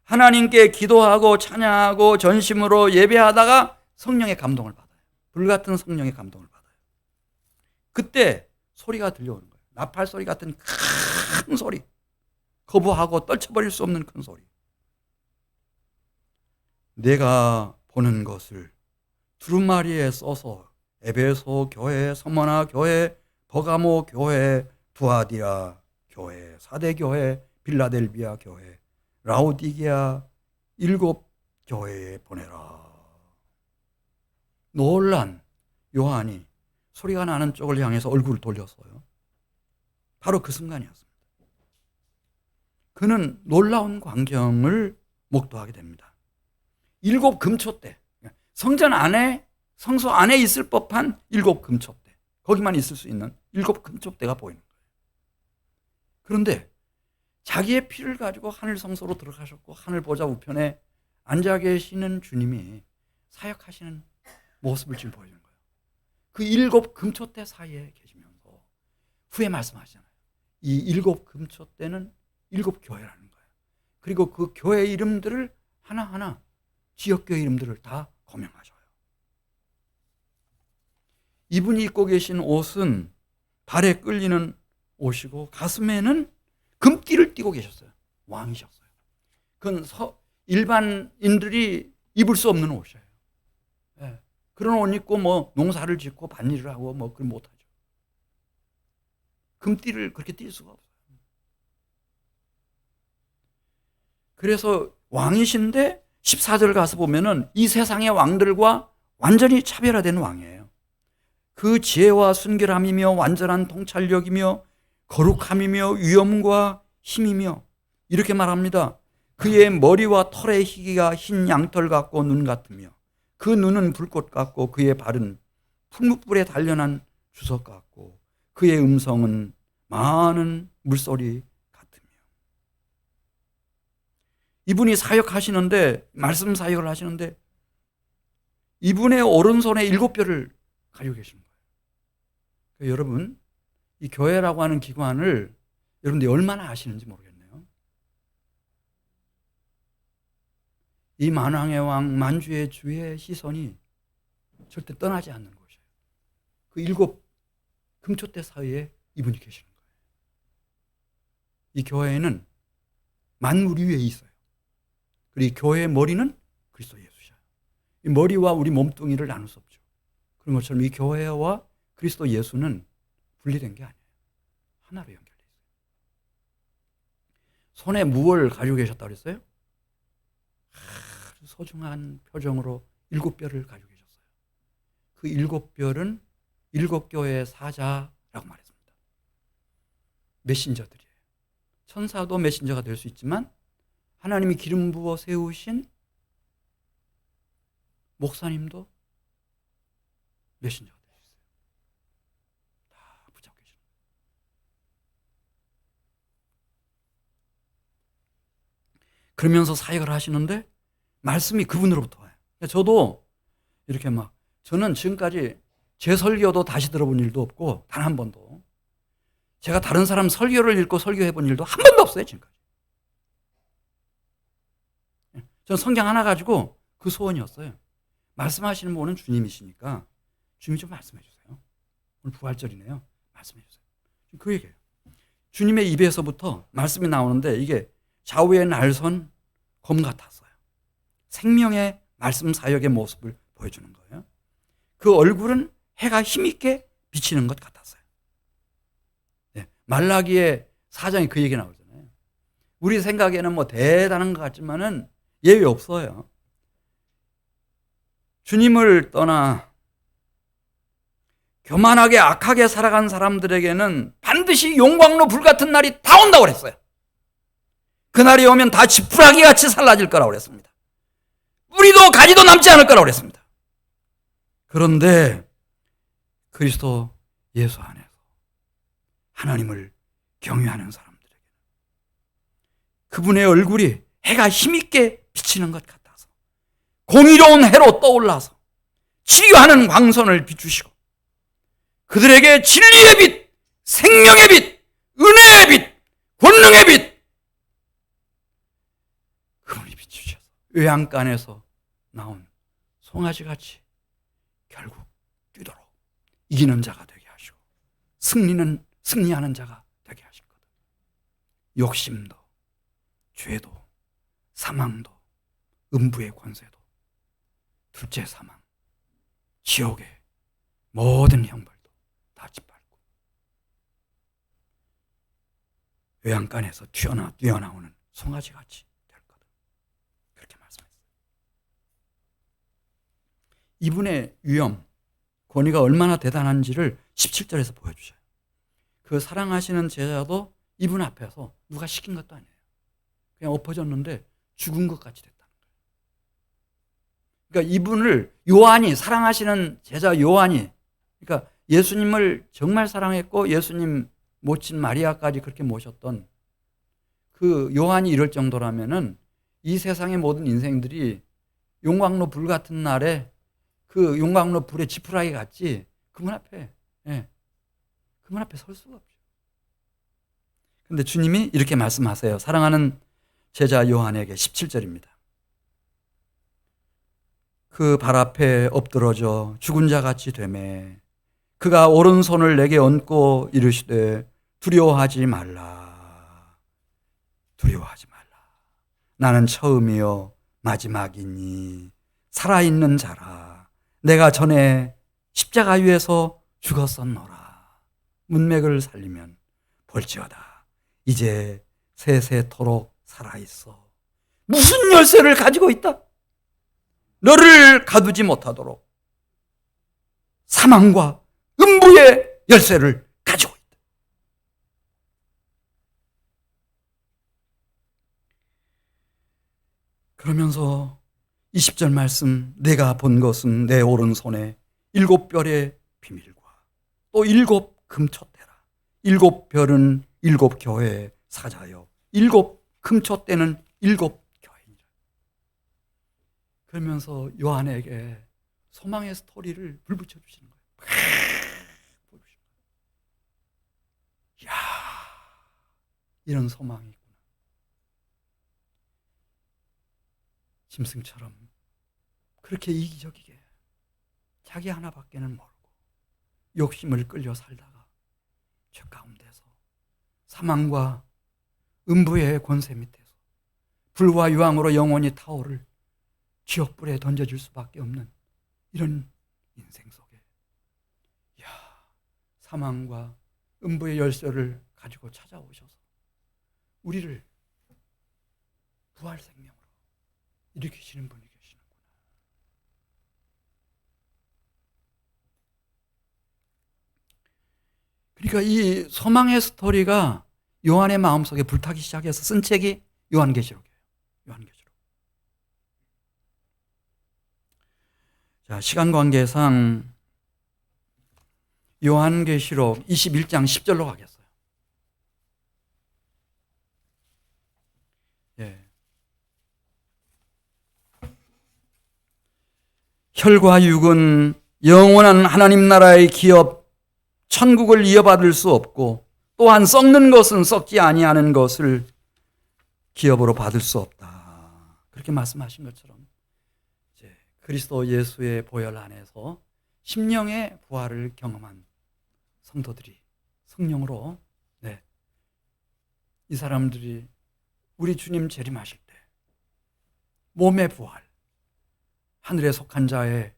[SPEAKER 1] 하나님께 기도하고 찬양하고 전심으로 예배하다가 성령의 감동을 받아요. 불같은 성령의 감동을 받아요. 그때 소리가 들려오는 거예요. 나팔 소리 같은 큰 소리. 거부하고 떨쳐버릴 수 없는 큰 소리. 내가 보는 것을 두루마리에 써서 에베소 교회, 서머나 교회, 버가모 교회, 두아디아 교회, 사대 교회, 빌라델비아 교회, 라오디게아 7 교회에 보내라. 놀란 요한이 소리가 나는 쪽을 향해서 얼굴을 돌렸어요. 바로 그 순간이었습니다. 그는 놀라운 광경을 목도하게 됩니다. 7 금초대, 성전 안에, 성소 안에 있을 법한 7 금초대, 거기만 있을 수 있는 7 금초대가 보이는 거예요. 그런데 자기의 피를 가지고 하늘 성소로 들어가셨고 하늘 보좌 우편에 앉아 계시는 주님이 사역하시는 모습을 지금 보여주는 거예요. 그 7 금초대 사이에 계시면서 후에 말씀하시잖아요. 이 7 금초대는 7 교회라는 거예요. 그리고 그 교회 이름들을 하나하나 지역교회 이름들을 다 고명하셔요. 이분이 입고 계신 옷은 발에 끌리는 옷이고 가슴에는 금띠를 띠고 계셨어요. 왕이셨어요. 그건 일반인들이 입을 수 없는 옷이에요. 네. 그런 옷 입고 농사를 짓고 밭일을 하고 그걸 못하죠. 금띠를 그렇게 띌 수가 없어요. 그래서 왕이신데 14절 가서 보면은 이 세상의 왕들과 완전히 차별화된 왕이에요. 그 지혜와 순결함이며 완전한 통찰력이며 거룩함이며 위엄과 힘이며 이렇게 말합니다. 그의 머리와 털의 희기가 흰 양털 같고 눈 같으며 그 눈은 불꽃 같고 그의 발은 풀무불에 단련한 주석 같고 그의 음성은 많은 물소리 같으며. 이분이 사역하시는데, 말씀 사역을 하시는데 이분의 오른손에 7뼈를 가지고 계신 거예요. 여러분, 이 교회라고 하는 기관을 여러분들이 얼마나 아시는지 모르겠네요. 이 만왕의 왕, 만주의 주의 시선이 절대 떠나지 않는 곳이에요. 그 7 금초대 사이에 이분이 계시는 거예요. 이 교회에는 만물 위에 있어요. 그리고 이 교회의 머리는 그리스도 예수셔요. 이 머리와 우리 몸뚱이를 나눌 수 없죠. 그런 것처럼 이 교회와 그리스도 예수는 분리된 게 아니에요. 하나로 연결되어 있어요. 손에 무엇을 가지고 계셨다고 그랬어요? 아주 소중한 표정으로 7뼈를 가지고 계셨어요. 그 7뼈는 7 교회의 사자라고 말했습니다. 메신저들이에요. 천사도 메신저가 될 수 있지만 하나님이 기름 부어 세우신 목사님도 메신저가 되셨어요. 다 붙잡고 계시는 거예요. 그러면서 사역을 하시는데 말씀이 그분으로부터 와요. 저도 이렇게 저는 지금까지 제 설교도 다시 들어본 일도 없고 단 한 번도, 제가 다른 사람 설교를 읽고 설교해 본 일도 한 번도 없어요, 지금까지. 저는 성경 하나 가지고 그 소원이었어요. 말씀하시는 분은 주님이시니까 주님이 좀 말씀해 주세요. 오늘 부활절이네요. 말씀해 주세요. 그 얘기예요. 주님의 입에서부터 말씀이 나오는데 이게 좌우의 날선 검 같았어요. 생명의 말씀 사역의 모습을 보여주는 거예요. 그 얼굴은 해가 힘있게 비치는 것 같았어요. 네, 말라기의 4장에 그 얘기 나오잖아요. 우리 생각에는 대단한 것 같지만은 예외 없어요. 주님을 떠나 교만하게 악하게 살아간 사람들에게는 반드시 용광로 불같은 날이 다 온다고 그랬어요. 그날이 오면 다 지푸라기 같이 살라질 거라고 그랬습니다. 뿌리도 가지도 남지 않을 거라고 그랬습니다. 그런데 그리스도 예수 안에서 하나님을 경외하는 사람들에게는 그분의 얼굴이 해가 힘있게 비치는 것 같아서 공의로운 해로 떠올라서 치유하는 광선을 비추시고 그들에게 진리의 빛, 생명의 빛, 은혜의 빛, 권능의 빛 그분이 비추셔서 외양간에서 나온 송아지같이 결국 뛰도록 이기는 자가 되게 하시고 승리하는 자가 되게 하실 거다. 욕심도 죄도 사망도 음부의 권세도 둘째 사망 지옥의 모든 형벌도 다 짓밟고 외양간에서 뛰어나오는 송아지같이 될 거다. 그렇게 말씀했어요. 이분의 위엄, 권위가 얼마나 대단한지를 17절에서 보여주셔요. 그 사랑하시는 제자도 이분 앞에서 누가 시킨 것도 아니에요. 그냥 엎어졌는데 죽은 것 같이 됐다는 거예요. 그러니까 이분을 요한이, 사랑하시는 제자 요한이, 그러니까 예수님을 정말 사랑했고 예수님 모친 마리아까지 그렇게 모셨던 그 요한이 이럴 정도라면은 이 세상의 모든 인생들이 용광로 불 같은 날에 그 용광로 불의 지푸라기 같이 그분 앞에 설 수가 없죠. 그런데 주님이 이렇게 말씀하세요. 사랑하는 제자 요한에게 17절입니다. 그 발 앞에 엎드러져 죽은 자 같이 되매 그가 오른손을 내게 얹고 이르시되 두려워하지 말라. 두려워하지 말라. 나는 처음이요 마지막이니 살아있는 자라. 내가 전에 십자가 위에서 죽었었노라. 문맥을 살리면 볼지어다. 이제 세세토록 살아있어. 무슨 열쇠를 가지고 있다? 너를 가두지 못하도록 사망과 음부의 열쇠를 가지고 있다. 그러면서 20절 말씀, 내가 본 것은 내 오른손에 7별의 비밀과 또 7금초대라. 7별은 7교회의 사자요 7금초대는 7교회니라. 그러면서 요한에게 소망의 스토리를 불붙여 주시는 거예요. 이야, 이런 소망이 있구나. 짐승처럼 그렇게 이기적이게 자기 하나밖에는 모르고 욕심을 끌려 살다가 죄 가운데서 사망과 음부의 권세 밑에서 불과 유황으로 영원히 타오를 지옥불에 던져질 수밖에 없는 이런 인생 속에 사망과 음부의 열쇠를 가지고 찾아오셔서 우리를 부활 생명으로 일으키시는 분이 계시는구나. 그러니까 이 소망의 스토리가 요한의 마음속에 불타기 시작해서 쓴 책이 요한계시록이에요. 요한계시록. 자, 시간 관계상 요한계시록 21장 10절로 가겠어요. 예. 혈과 육은 영원한 하나님 나라의 기업, 천국을 이어받을 수 없고 또한 썩는 것은 썩지 아니하는 것을 기업으로 받을 수 없다. 그렇게 말씀하신 것처럼 이제 그리스도 예수의 보혈 안에서 심령의 부활을 경험한 성도들이 성령으로 이 사람들이 우리 주님 재림하실 때 몸의 부활, 하늘에 속한 자의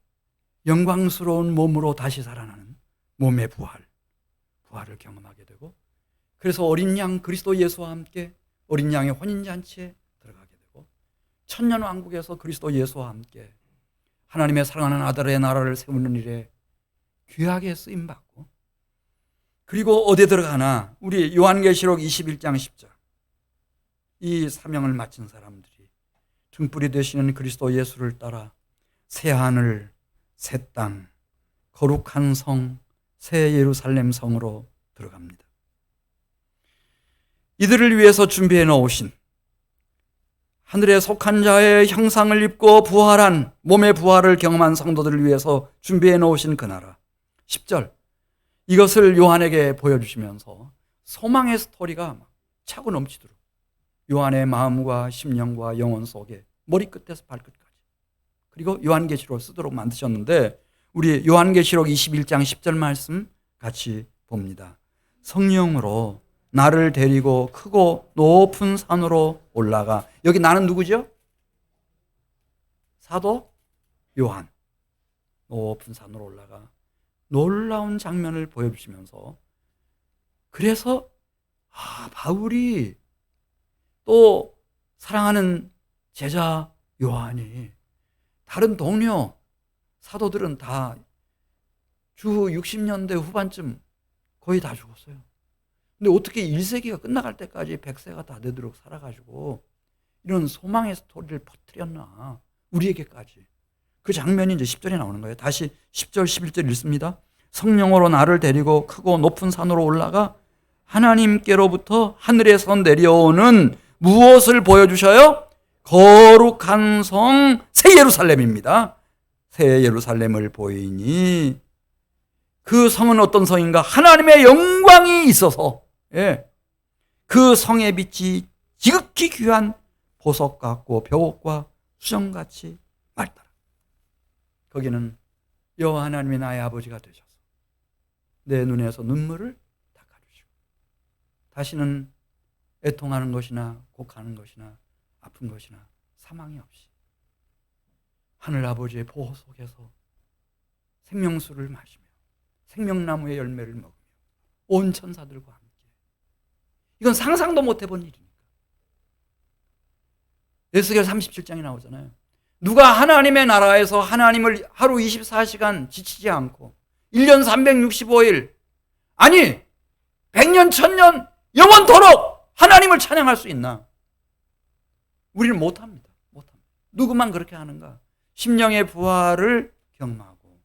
[SPEAKER 1] 영광스러운 몸으로 다시 살아나는 몸의 부활을 경험하게 되고, 그래서 어린 양 그리스도 예수와 함께 어린 양의 혼인잔치에 들어가게 되고, 천년왕국에서 그리스도 예수와 함께 하나님의 사랑하는 아들의 나라를 세우는 일에 귀하게 쓰임받고, 그리고 어디에 들어가나 우리 요한계시록 21장 10절 이 사명을 마친 사람들이 등불이 되시는 그리스도 예수를 따라 새 하늘, 새 땅, 거룩한 성, 새 예루살렘 성으로 들어갑니다. 이들을 위해서 준비해 놓으신 하늘에 속한 자의 형상을 입고 부활한 몸의 부활을 경험한 성도들을 위해서 준비해 놓으신 그 나라. 10절 이것을 요한에게 보여주시면서 소망의 스토리가 막 차고 넘치도록 요한의 마음과 심령과 영혼 속에 머리끝에서 발끝까지, 그리고 요한계시록을 쓰도록 만드셨는데, 우리 요한계시록 21장 10절 말씀 같이 봅니다. 성령으로 나를 데리고 크고 높은 산으로 올라가. 여기 나는 누구죠? 사도 요한. 높은 산으로 올라가 놀라운 장면을 보여주시면서, 그래서 바울이 또 사랑하는 제자 요한이 다른 동료 사도들은 다 주 60년대 후반쯤 거의 다 죽었어요. 근데 어떻게 1세기가 끝나갈 때까지 100세가 다 되도록 살아가지고 이런 소망의 스토리를 퍼뜨렸나, 우리에게까지. 그 장면이 이제 10절에 나오는 거예요. 다시 10절 11절 읽습니다. 성령으로 나를 데리고 크고 높은 산으로 올라가 하나님께로부터 하늘에서 내려오는 무엇을 보여주셔요? 거룩한 성 새 예루살렘입니다. 새 예루살렘을 보이니, 그 성은 어떤 성인가? 하나님의 영광이 있어서 그 성의 빛이 지극히 귀한 보석 같고 벽옥과 수정같이 맑더라. 거기는 여호와 하나님이 나의 아버지가 되셔서 내 눈에서 눈물을 닦아주시고 다시는 애통하는 것이나 곡하는 것이나 아픈 것이나 사망이 없이 하늘 아버지의 보호 속에서 생명수를 마시며 생명나무의 열매를 먹으며 온 천사들과 함께. 이건 상상도 못 해본 일이니까. 에스겔 37장이 나오잖아요. 누가 하나님의 나라에서 하나님을 하루 24시간 지치지 않고 1년 365일, 아니 100년 1000년 영원토록 하나님을 찬양할 수 있나? 우리는 못합니다. 누구만 그렇게 하는가? 심령의 부활을 경험하고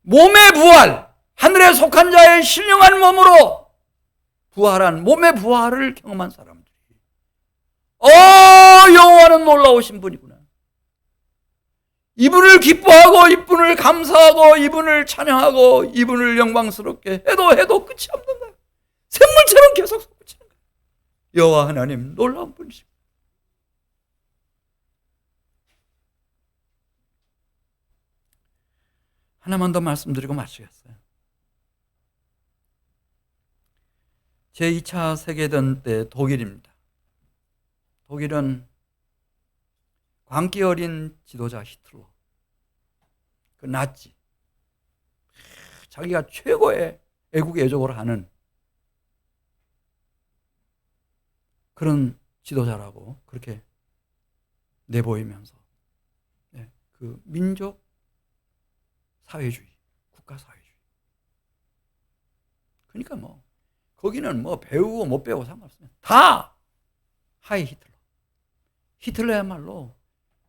[SPEAKER 1] 몸의 부활, 하늘에 속한 자의 신령한 몸으로 부활한 몸의 부활을 경험한 사람들이, 여호와는 놀라우신 분이구나. 이분을 기뻐하고 이분을 감사하고 이분을 찬양하고 이분을 영광스럽게 해도 끝이 없는 거야. 샘물처럼 계속 솟구치는 거야. 여호와 하나님 놀라운 분이십니다. 하나만 더 말씀드리고 마치겠어요. 제2차 세계대전 때 독일입니다. 독일은 광기 어린 지도자 히틀러, 그 나치, 자기가 최고의 애국 애족을 하는 그런 지도자라고 그렇게 내보이면서 그 민족 사회주의, 국가 사회주의. 그러니까 뭐 거기는 뭐 배우고 못 배우고 상관없어요. 다 하이 히틀러. 히틀러야말로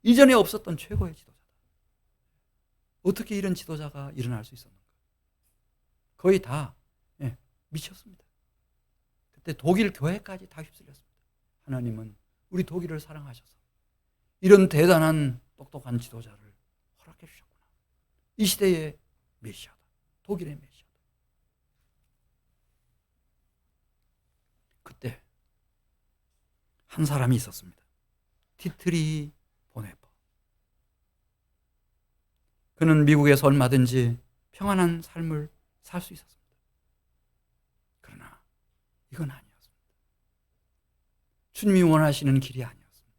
[SPEAKER 1] 이전에 없었던 최고의 지도자다. 어떻게 이런 지도자가 일어날 수 있었는가? 거의 다 미쳤습니다. 그때 독일 교회까지 다 휩쓸렸습니다. 하나님은 우리 독일을 사랑하셔서 이런 대단한 똑똑한 지도자를 허락해 주셨구나. 이 시대의 메시아다. 독일의 메시아다. 그때 한 사람이 있었습니다. 디트리 보네퍼. 그는 미국에서 얼마든지 평안한 삶을 살 수 있었습니다. 그러나 이건 아니었습니다. 주님이 원하시는 길이 아니었습니다.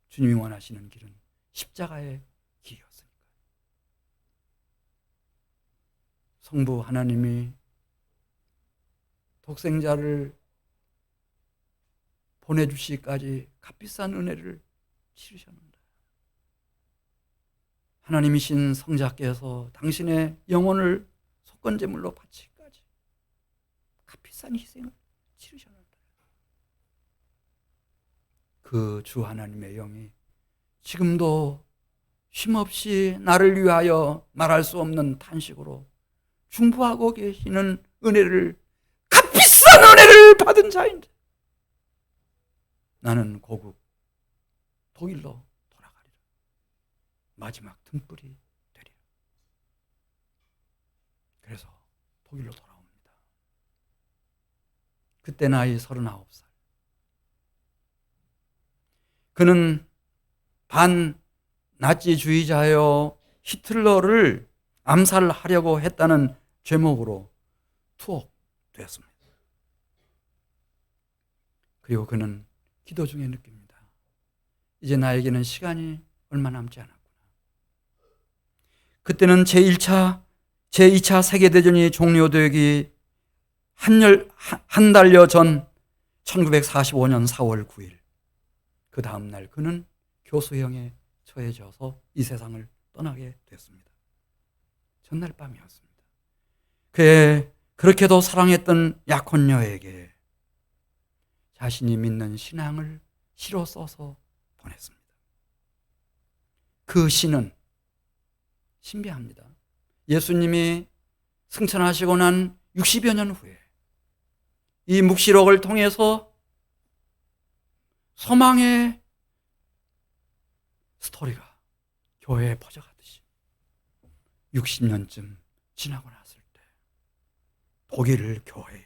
[SPEAKER 1] 주님이 원하시는 길은 십자가의 길이었으니까요. 성부 하나님이 독생자를 보내주시기까지 값비싼 은혜를 치르셨는데, 하나님이신 성자께서 당신의 영혼을 속건제물로 바치기까지 값비싼 희생을 치르셨는데, 그 주 하나님의 영이 지금도 쉼없이 나를 위하여 말할 수 없는 탄식으로 중보하고 계시는 은혜를, 값비싼 은혜를 받은 자인데 나는 고국 독일로 돌아가리라. 마지막 등불이 되리라. 그래서 독일로 돌아옵니다. 그때 나이 39살. 그는 반나치주의자여 히틀러를 암살하려고 했다는 죄목으로 투옥되었습니다. 그리고 그는 기도 중에 느낍니다. 이제 나에게는 시간이 얼마 남지 않았구나. 그때는 제2차 세계대전이 종료되기 한 달여 전 1945년 4월 9일, 그 다음날 그는 교수형에 처해져서 이 세상을 떠나게 됐습니다. 전날 밤이었습니다. 그의 그렇게도 사랑했던 약혼녀에게 자신이 믿는 신앙을 시로 써서 보냈습니다. 그 시는 신비합니다. 예수님이 승천하시고 난 60여 년 후에 이 묵시록을 통해서 소망의 스토리가 교회에 퍼져가듯이 60년쯤 지나고 났을 때 독일 교회에,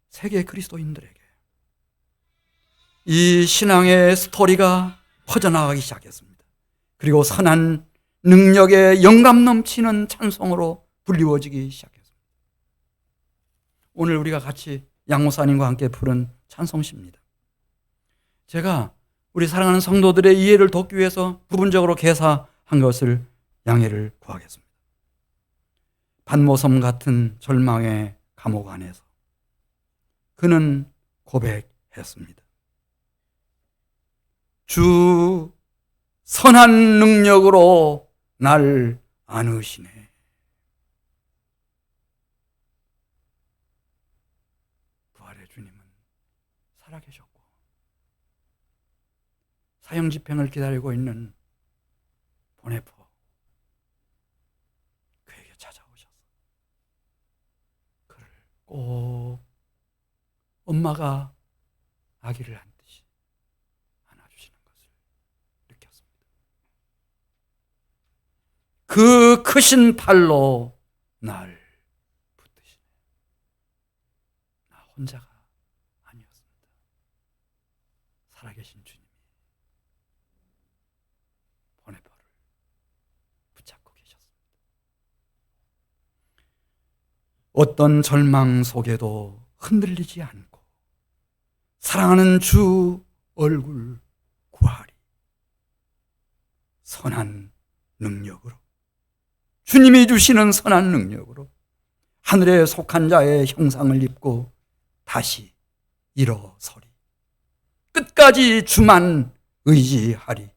[SPEAKER 1] 세계 그리스도인들에게 이 신앙의 스토리가 퍼져나가기 시작했습니다. 그리고 선한 능력의 영감 넘치는 찬송으로 불리워지기 시작했습니다. 오늘 우리가 같이 양 목사님과 함께 부른 찬송시입니다. 제가 우리 사랑하는 성도들의 이해를 돕기 위해서 부분적으로 개사한 것을 양해를 구하겠습니다. 반모섬 같은 절망의 감옥 안에서 그는 고백했습니다. 주 선한 능력으로 날 안으시네. 부활의 주님은 살아계셨고 사형 집행을 기다리고 있는 보네포, 그에게 찾아오셔서 그를 꼭 엄마가 아기를 안듯이 안아주시는 것을 느꼈습니다. 그 크신 팔로 날 붙드시네. 나 혼자가 아니었습니다. 살아계신 주님이 보네포를 붙잡고 계셨습니다. 어떤 절망 속에도 흔들리지 않고 사랑하는 주 얼굴 구하리. 선한 능력으로, 주님이 주시는 선한 능력으로 하늘에 속한 자의 형상을 입고 다시 일어서리. 끝까지 주만 의지하리.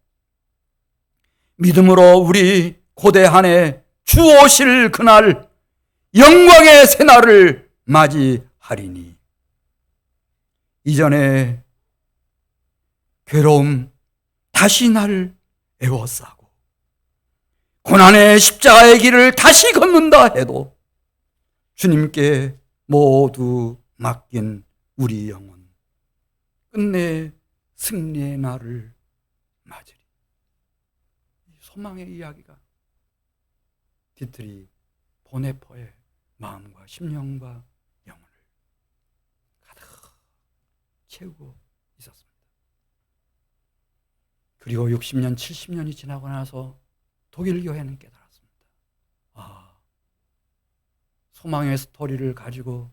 [SPEAKER 1] 믿음으로 우리 고대한에 주 오실 그날 영광의 새날을 맞이하리니 이전에 괴로움 다시 날 애워싸고 고난의 십자가의 길을 다시 걷는다 해도 주님께 모두 맡긴 우리 영혼 끝내 승리의 날을 맞으리. 소망의 이야기가 디트리 보네퍼의 마음과 심령과 영혼을 가득 채우고 있었습니다. 그리고 60년, 70년이 지나고 나서 독일 교회는 깨달았습니다. 소망의 스토리를 가지고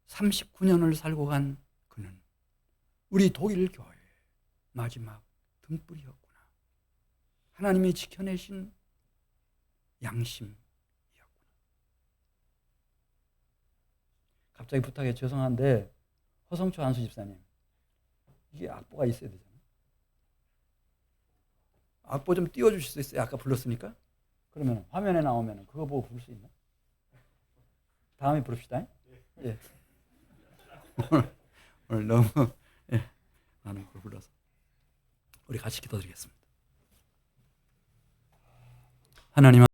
[SPEAKER 1] 39년을 살고 간 그는 우리 독일 교회의 마지막 등불이었구나. 하나님이 지켜내신 양심이었구나. 갑자기 부탁해 죄송한데 허성초 안수 집사님, 이게 악보가 있어야 되잖아요. 악보 좀 띄워주실 수 있어요? 아까 불렀으니까. 그러면 화면에 나오면 그거 보고 부를 수 있나? 다음에 부릅시다. 예. 오늘 너무 많은 걸 불러서 우리 같이 기도드리겠습니다. 하나님